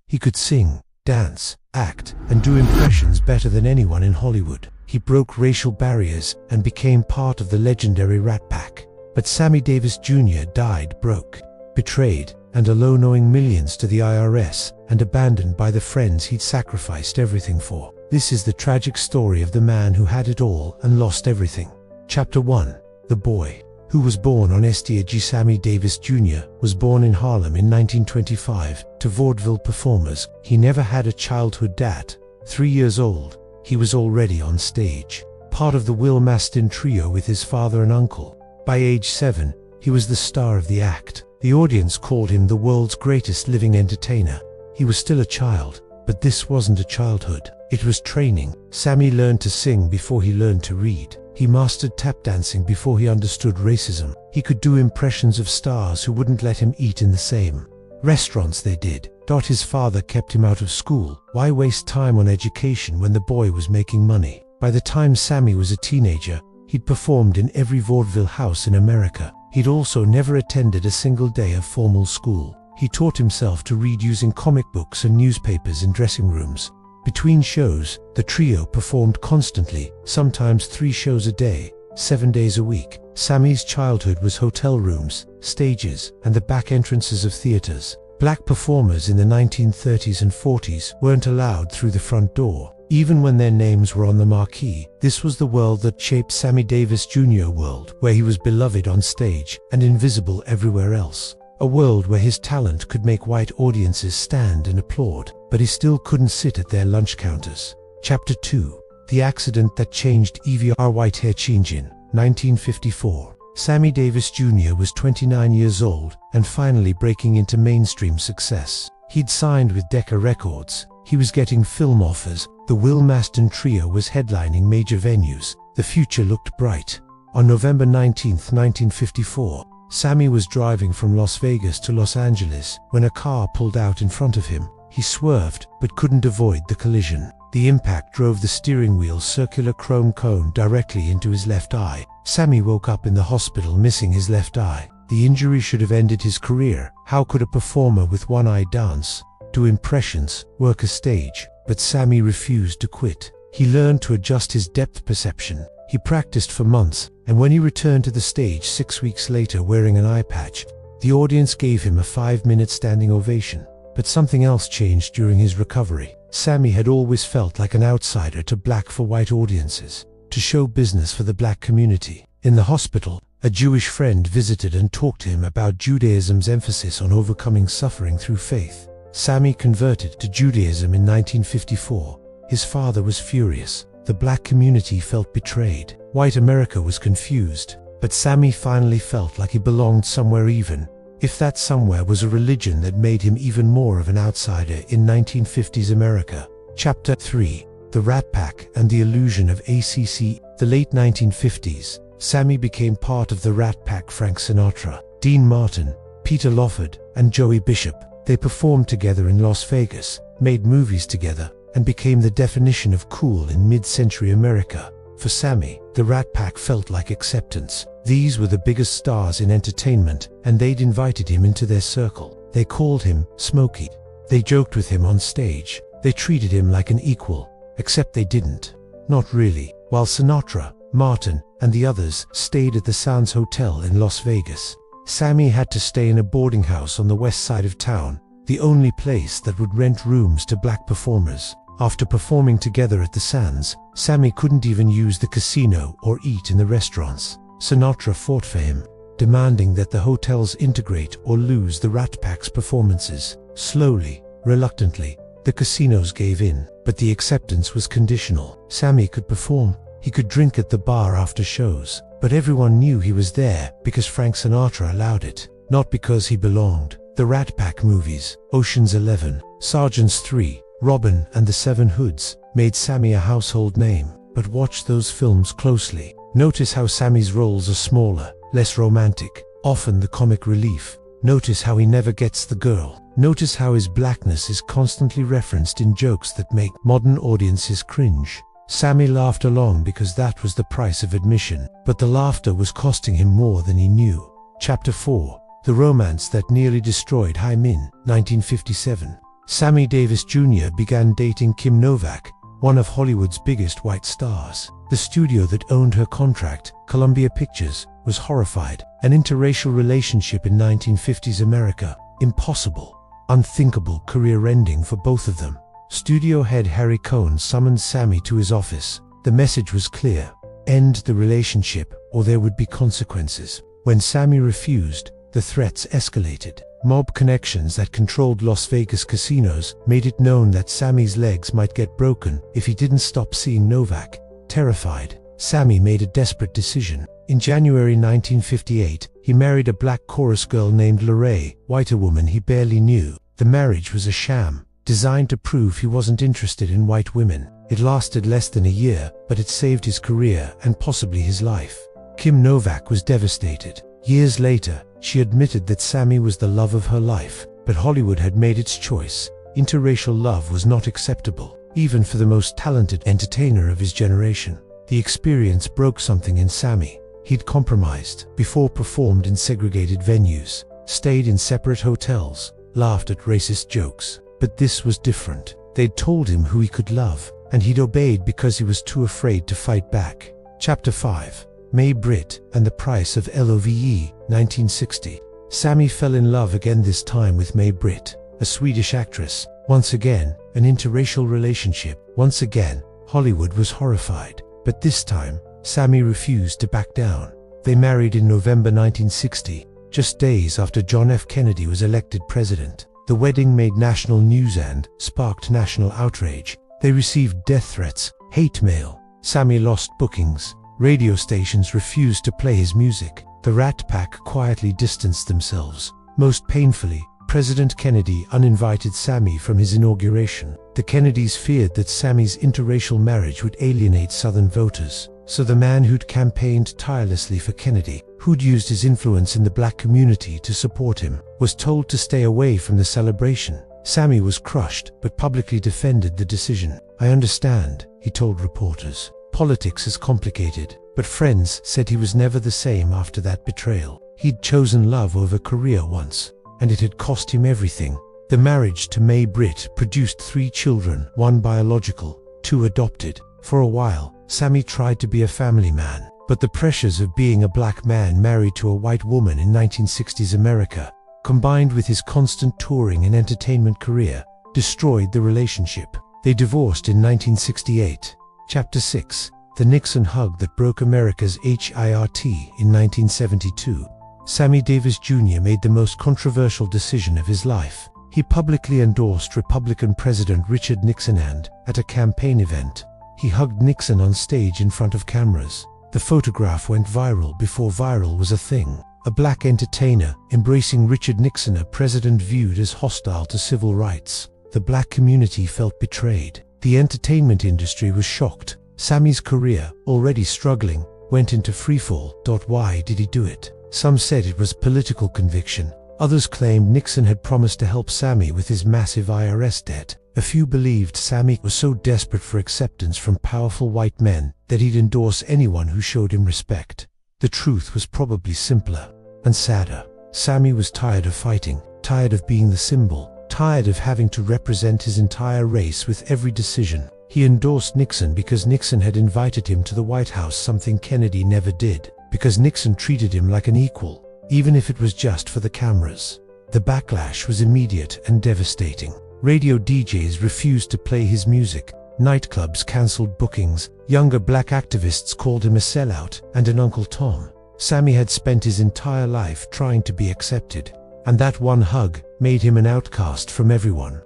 He could sing, dance, act, and do impressions better than anyone in Hollywood. He broke racial barriers and became part of the legendary Rat Pack. But Sammy Davis Jr. died broke, betrayed, and alone, owing millions to the IRS and abandoned by the friends he'd sacrificed everything for. This is the tragic story of the man who had it all and lost everything. Chapter 1. The Boy. Who was born on St. Sammy Davis Jr. was born in Harlem in 1925 to vaudeville performers. He never had a childhood. At 3 years old, he was already on stage, part of the Will Mastin trio with his father and uncle. By age 7, he was the star of the act. The audience called him the world's greatest living entertainer. He was still a child, but this wasn't a childhood. It was training. Sammy learned to sing before he learned to read. He mastered tap dancing before he understood racism. He could do impressions of stars who wouldn't let him eat in the same restaurants they did. His father kept him out of school. Why waste time on education when the boy was making money? By the time Sammy was a teenager, he'd performed in every vaudeville house in America. He'd also never attended a single day of formal school. He taught himself to read using comic books and newspapers in dressing rooms. Between shows, the trio performed constantly, sometimes 3 shows a day, 7 days a week. Sammy's childhood was hotel rooms, stages, and the back entrances of theaters. Black performers in the 1930s and 40s weren't allowed through the front door, even when their names were on the marquee. This was the world that shaped Sammy Davis Jr. world, where he was beloved on stage and invisible everywhere else. A world where his talent could make white audiences stand and applaud, but he still couldn't sit at their lunch counters. Chapter 2. The accident that changed Evie. Our white hair change in 1954. Sammy Davis Jr. was 29 years old and finally breaking into mainstream success. He'd signed with Decca Records. He was getting film offers. The Will Mastin trio was headlining major venues. The future looked bright. On November 19, 1954, Sammy was driving from Las Vegas to Los Angeles when a car pulled out in front of him. He swerved, but couldn't avoid the collision. The impact drove the steering wheel's circular chrome cone directly into his left eye. Sammy woke up in the hospital missing his left eye. The injury should have ended his career. How could a performer with one eye dance, do impressions, work a stage? But Sammy refused to quit. He learned to adjust his depth perception. He practiced for months, and when he returned to the stage 6 weeks later wearing an eye patch, the audience gave him a 5-minute standing ovation. But something else changed during his recovery. Sammy had always felt like an outsider to black for white audiences, to show business for the black community. In the hospital, a Jewish friend visited and talked to him about Judaism's emphasis on overcoming suffering through faith. Sammy converted to Judaism in 1954. His father was furious. The black community felt betrayed. White America was confused. But Sammy finally felt like he belonged somewhere, even if that somewhere was a religion that made him even more of an outsider in 1950s America. Chapter 3. The Rat Pack and the Illusion of ACC. The late 1950s, Sammy became part of the Rat Pack. Frank Sinatra, Dean Martin, Peter Lawford, and Joey Bishop. They performed together in Las Vegas, made movies together, and became the definition of cool in mid-century America. For Sammy, the Rat Pack felt like acceptance. These were the biggest stars in entertainment, and they'd invited him into their circle. They called him Smokey. They joked with him on stage. They treated him like an equal, except they didn't. Not really. While Sinatra, Martin, and the others stayed at the Sands Hotel in Las Vegas, Sammy had to stay in a boarding house on the west side of town, the only place that would rent rooms to black performers. After performing together at the Sands, Sammy couldn't even use the casino or eat in the restaurants. Sinatra fought for him, demanding that the hotels integrate or lose the Rat Pack's performances. Slowly, reluctantly, the casinos gave in, but the acceptance was conditional. Sammy could perform. He could drink at the bar after shows, but everyone knew he was there because Frank Sinatra allowed it, not because he belonged. The Rat Pack movies, Ocean's 11, Sergeants 3, Robin and the Seven Hoods, made Sammy a household name. But watch those films closely. Notice how Sammy's roles are smaller, less romantic, often the comic relief. Notice how he never gets the girl. Notice how his blackness is constantly referenced in jokes that make modern audiences cringe. Sammy laughed along because that was the price of admission, but the laughter was costing him more than he knew. Chapter 4. The Romance That Nearly Destroyed High Min. 1957. Sammy Davis Jr. began dating Kim Novak, one of Hollywood's biggest white stars. The studio that owned her contract, Columbia Pictures, was horrified. An interracial relationship in 1950s America. Impossible. Unthinkable career ending for both of them. Studio head Harry Cohn summoned Sammy to his office. The message was clear: end the relationship or there would be consequences. When Sammy refused, the threats escalated. Mob connections that controlled Las Vegas casinos made it known that Sammy's legs might get broken if he didn't stop seeing Novak. Terrified, Sammy made a desperate decision. In January 1958, he married a black chorus girl named Lorraine, white, a woman he barely knew. The marriage was a sham, designed to prove he wasn't interested in white women. It lasted less than a year, but it saved his career and possibly his life. Kim Novak was devastated. Years later, she admitted that Sammy was the love of her life, but Hollywood had made its choice. Interracial love was not acceptable, even for the most talented entertainer of his generation. The experience broke something in Sammy. He'd compromised, before performed in segregated venues, stayed in separate hotels, laughed at racist jokes. But this was different. They'd told him who he could love, and he'd obeyed because he was too afraid to fight back. Chapter 5. May Britt and the Price of Love, 1960. Sammy fell in love again, this time with May Britt, a Swedish actress. Once again, an interracial relationship. Once again, Hollywood was horrified. But this time, Sammy refused to back down. They married in November 1960, just days after John F. Kennedy was elected president. The wedding made national news and sparked national outrage. They received death threats, hate mail. Sammy lost bookings. Radio stations refused to play his music. The Rat Pack quietly distanced themselves. Most painfully, President Kennedy uninvited Sammy from his inauguration. The Kennedys feared that Sammy's interracial marriage would alienate Southern voters. So the man who'd campaigned tirelessly for Kennedy, who'd used his influence in the black community to support him, was told to stay away from the celebration. Sammy was crushed, but publicly defended the decision. "I understand," he told reporters. "Politics is complicated." But friends said he was never the same after that betrayal. He'd chosen love over career once, and it had cost him everything. The marriage to May Britt produced 3 children, 1 biological, 2 adopted. For a while, Sammy tried to be a family man, but the pressures of being a black man married to a white woman in 1960s America, combined with his constant touring and entertainment career, destroyed the relationship. They divorced in 1968. Chapter 6. The Nixon Hug That Broke America's Heart, in 1972. Sammy Davis Jr. made the most controversial decision of his life. He publicly endorsed Republican President Richard Nixon and, at a campaign event, he hugged Nixon on stage in front of cameras. The photograph went viral before viral was a thing. A black entertainer embracing Richard Nixon, a president viewed as hostile to civil rights. The black community felt betrayed. The entertainment industry was shocked. Sammy's career, already struggling, went into freefall. Why did he do it? Some said it was political conviction. Others claimed Nixon had promised to help Sammy with his massive IRS debt. A few believed Sammy was so desperate for acceptance from powerful white men that he'd endorse anyone who showed him respect. The truth was probably simpler and sadder. Sammy was tired of fighting, tired of being the symbol, tired of having to represent his entire race with every decision. He endorsed Nixon because Nixon had invited him to the White House, something Kennedy never did, because Nixon treated him like an equal, even if it was just for the cameras. The backlash was immediate and devastating. Radio DJs refused to play his music. Nightclubs cancelled bookings. Younger black activists called him a sellout and an Uncle Tom. Sammy had spent his entire life trying to be accepted, and that one hug made him an outcast from everyone.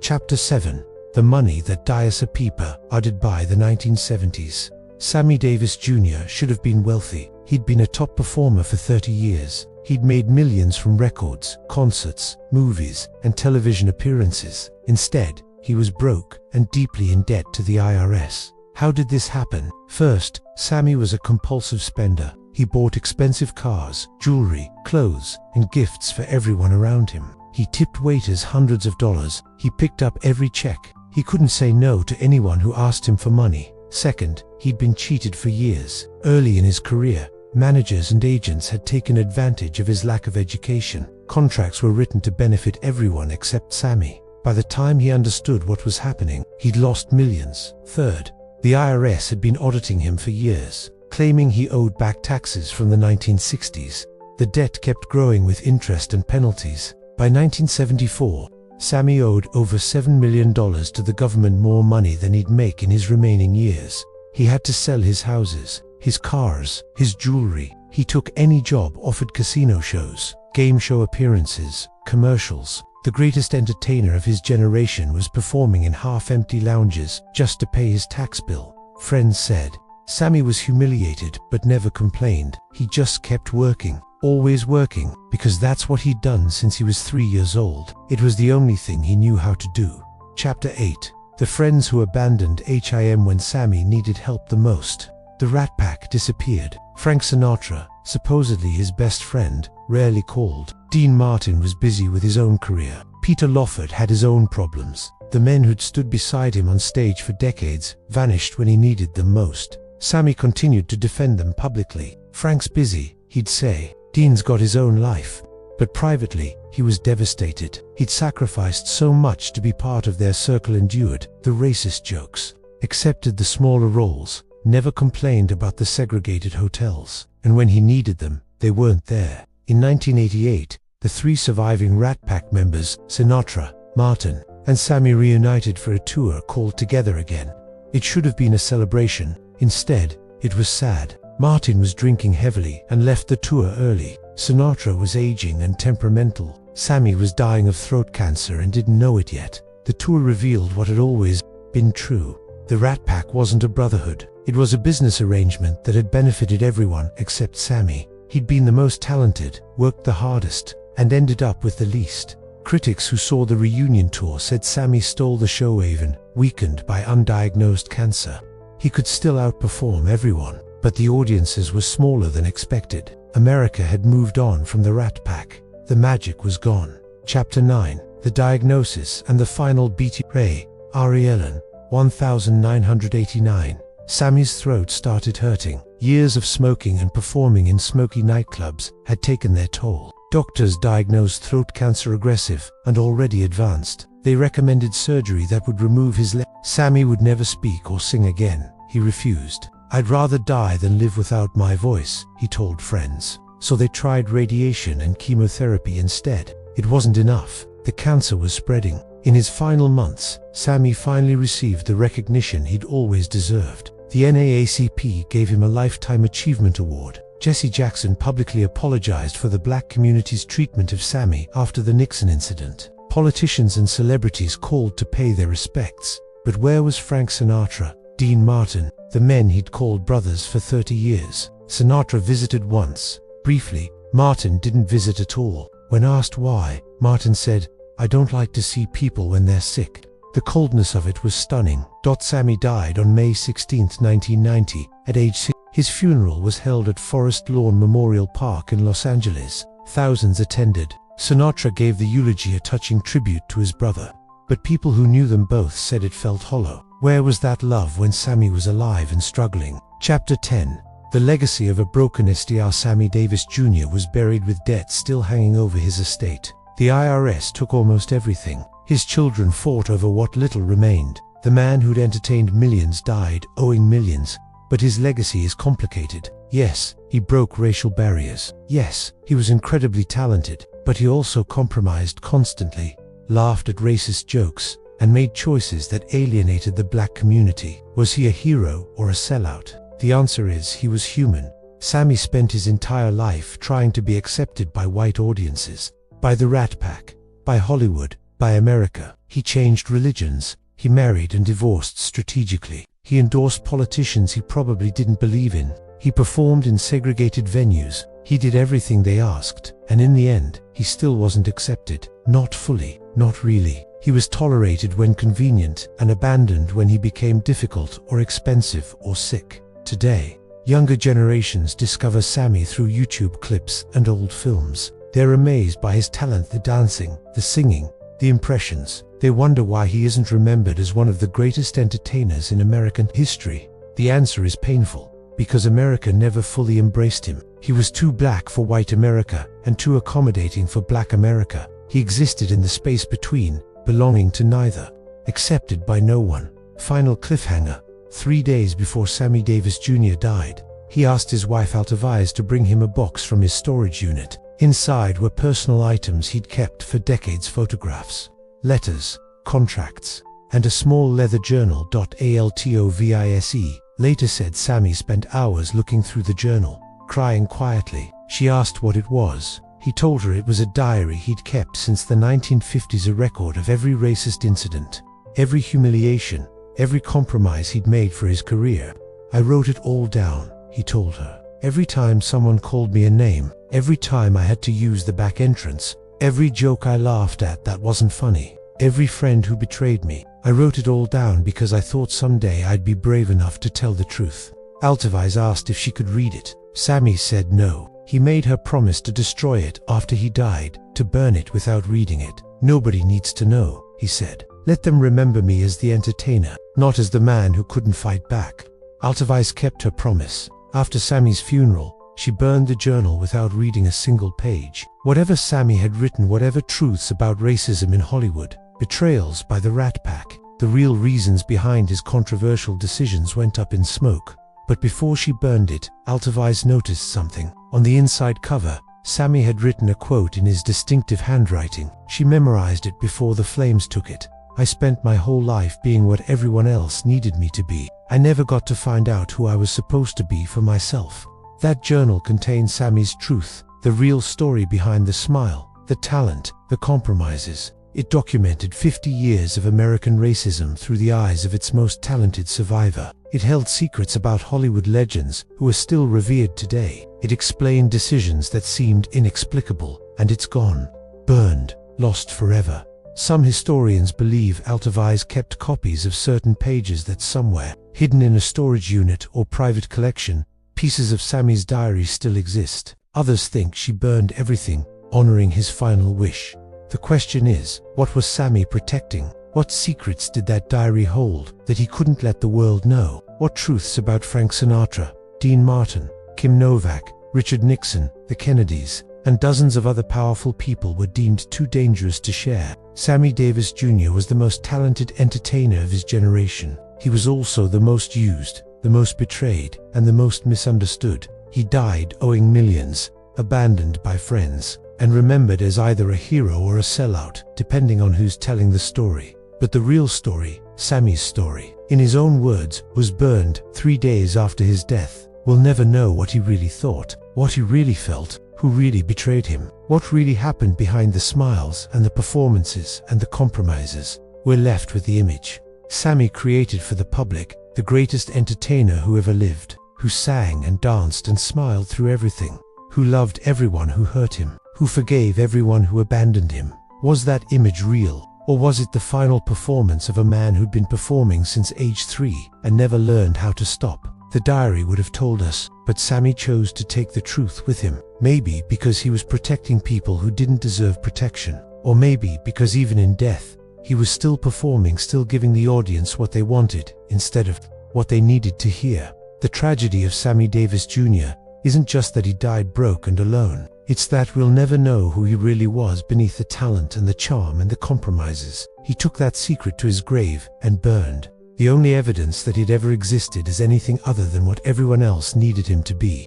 Chapter 7. The Money That Dies a Peeper, added by the 1970s. Sammy Davis Jr. should have been wealthy. He'd been a top performer for 30 years. He'd made millions from records, concerts, movies, and television appearances. Instead, he was broke and deeply in debt to the IRS. How did this happen? First, Sammy was a compulsive spender. He bought expensive cars, jewelry, clothes, and gifts for everyone around him. He tipped waiters hundreds of dollars. He picked up every check. He couldn't say no to anyone who asked him for money. Second, he'd been cheated for years. Early in his career, managers and agents had taken advantage of his lack of education, Contracts were written to benefit everyone except Sammy. By the time he understood what was happening, he'd lost millions. Third, the IRS had been auditing him for years, claiming he owed back taxes from the 1960s. The debt kept growing with interest and penalties. By 1974, Sammy owed over $7 million to the government, more money than he'd make in his remaining years. He had to sell his houses, his cars, his jewelry. He took any job offered: casino shows, game show appearances, commercials. The greatest entertainer of his generation was performing in half-empty lounges just to pay his tax bill. Friends said Sammy was humiliated but never complained. He just kept working, always working, because that's what he'd done since he was 3 years old. It was the only thing he knew how to do. Chapter 8. The friends who abandoned him when Sammy needed help the most. The Rat Pack disappeared. Frank Sinatra, supposedly his best friend, rarely called. Dean Martin was busy with his own career. Peter Lawford had his own problems. The men who'd stood beside him on stage for decades vanished when he needed them most. Sammy continued to defend them publicly. Frank's busy, he'd say. Dean's got his own life. But privately, he was devastated. He'd sacrificed so much to be part of their circle, endured the racist jokes, accepted the smaller roles, never complained about the segregated hotels. And when he needed them, they weren't there. In 1988, the three surviving Rat Pack members, Sinatra, Martin, and Sammy, reunited for a tour called Together Again. It should have been a celebration. Instead, it was sad. Martin was drinking heavily and left the tour early. Sinatra was aging and temperamental. Sammy was dying of throat cancer and didn't know it yet. The tour revealed what had always been true. The Rat Pack wasn't a brotherhood. It was a business arrangement that had benefited everyone except Sammy. He'd been the most talented, worked the hardest, and ended up with the least. Critics who saw the reunion tour said Sammy stole the show, even weakened by undiagnosed cancer. He could still outperform everyone, but the audiences were smaller than expected. America had moved on from the Rat Pack. The magic was gone. Chapter 9. The Diagnosis and the Final Betrayal. Ari Ellen, 1989. Sammy's throat started hurting. Years of smoking and performing in smoky nightclubs had taken their toll. Doctors diagnosed throat cancer aggressive and already advanced. They recommended surgery that would remove his leg. Sammy would never speak or sing again. He refused. "I'd rather die than live without my voice," he told friends. So they tried radiation and chemotherapy instead. It wasn't enough. The cancer was spreading. In his final months, Sammy finally received the recognition he'd always deserved. The NAACP gave him a Lifetime Achievement Award. Jesse Jackson publicly apologized for the black community's treatment of Sammy after the Nixon incident. Politicians and celebrities called to pay their respects. But where was Frank Sinatra, Dean Martin, the men he'd called brothers for 30 years? Sinatra visited once, briefly. Martin didn't visit at all. When asked why, Martin said, "I don't like to see people when they're sick." The coldness of it was stunning. Sammy died on May 16, 1990, at age 6. His funeral was held at Forest Lawn Memorial Park in Los Angeles. Thousands attended. Sinatra gave the eulogy, a touching tribute to his brother. But people who knew them both said it felt hollow. Where was that love when Sammy was alive and struggling? Chapter 10. The legacy of a broken star. Sammy Davis Jr. was buried with debt still hanging over his estate. The IRS took almost everything. His children fought over what little remained. The man who'd entertained millions died, owing millions. But his legacy is complicated. Yes, he broke racial barriers. Yes, he was incredibly talented. But he also compromised constantly, laughed at racist jokes, and made choices that alienated the black community. Was he a hero or a sellout? The answer is he was human. Sammy spent his entire life trying to be accepted by white audiences, by the Rat Pack, by Hollywood, by America. He changed religions. He married and divorced strategically. He endorsed politicians he probably didn't believe in. He performed in segregated venues. He did everything they asked, and in the end, he still wasn't accepted. Not fully, not really. He was tolerated when convenient and abandoned when he became difficult or expensive or sick. Today, younger generations discover Sammy through YouTube clips and old films. They're amazed by his talent, the dancing, the singing, the impressions. They wonder why he isn't remembered as one of the greatest entertainers in American history. The answer is painful. because America never fully embraced him. He was too black for white America and too accommodating for black America. He existed in the space between, belonging to neither, accepted by no one. Final cliffhanger. 3 days before Sammy Davis Jr. died, he asked his wife Altaviz to bring him a box from his storage unit. Inside were personal items he'd kept for decades: photographs, letters, contracts, and a small leather journal. Altovise later said Sammy spent hours looking through the journal, crying quietly. She asked what it was. He told her it was a diary he'd kept since the 1950s, a record of every racist incident, every humiliation, every compromise he'd made for his career. "I wrote it all down," he told her. "Every time someone called me a name, every time I had to use the back entrance, every joke I laughed at that wasn't funny, every friend who betrayed me. I wrote it all down because I thought someday I'd be brave enough to tell the truth." Altaviz asked if she could read it. Sammy said no. He made her promise to destroy it after he died, to burn it without reading it. "Nobody needs to know," he said. "Let them remember me as the entertainer, not as the man who couldn't fight back." Altaviz kept her promise. After Sammy's funeral, she burned the journal without reading a single page. Whatever Sammy had written, whatever truths about racism in Hollywood, betrayals by the Rat Pack, the real reasons behind his controversial decisions went up in smoke. But before she burned it, Altaviz noticed something. On the inside cover, Sammy had written a quote in his distinctive handwriting. She memorized it before the flames took it. "I spent my whole life being what everyone else needed me to be. I never got to find out who I was supposed to be for myself." That journal contained Sammy's truth, the real story behind the smile, the talent, the compromises. It documented 50 years of American racism through the eyes of its most talented survivor. It held secrets about Hollywood legends who are still revered today. It explained decisions that seemed inexplicable, and it's gone. Burned, lost forever. Some historians believe Altaviz kept copies of certain pages that somewhere, hidden in a storage unit or private collection, pieces of Sammy's diary still exist. Others think she burned everything, honoring his final wish. The question is, what was Sammy protecting? What secrets did that diary hold that he couldn't let the world know? What truths about Frank Sinatra, Dean Martin, Kim Novak, Richard Nixon, the Kennedys, and dozens of other powerful people were deemed too dangerous to share? Sammy Davis Jr. was the most talented entertainer of his generation. He was also the most used, the most betrayed, and the most misunderstood. He died owing millions, abandoned by friends, and remembered as either a hero or a sellout, depending on who's telling the story. But the real story, Sammy's story, in his own words, was burned 3 days after his death. We'll never know what he really thought, what he really felt, who really betrayed him, what really happened behind the smiles and the performances and the compromises. We're left with the image. Sammy created for the public, the greatest entertainer who ever lived, who sang and danced and smiled through everything, who loved everyone who hurt him, who forgave everyone who abandoned him. Was that image real, or was it the final performance of a man who'd been performing since age 3 and never learned how to stop? The diary would have told us, but Sammy chose to take the truth with him. Maybe because he was protecting people who didn't deserve protection, or maybe because even in death, he was still performing, still giving the audience what they wanted instead of what they needed to hear. The tragedy of Sammy Davis Jr. isn't just that he died broke and alone. It's that we'll never know who he really was beneath the talent and the charm and the compromises. He took that secret to his grave and burned. The only evidence that he'd ever existed as anything other than what everyone else needed him to be.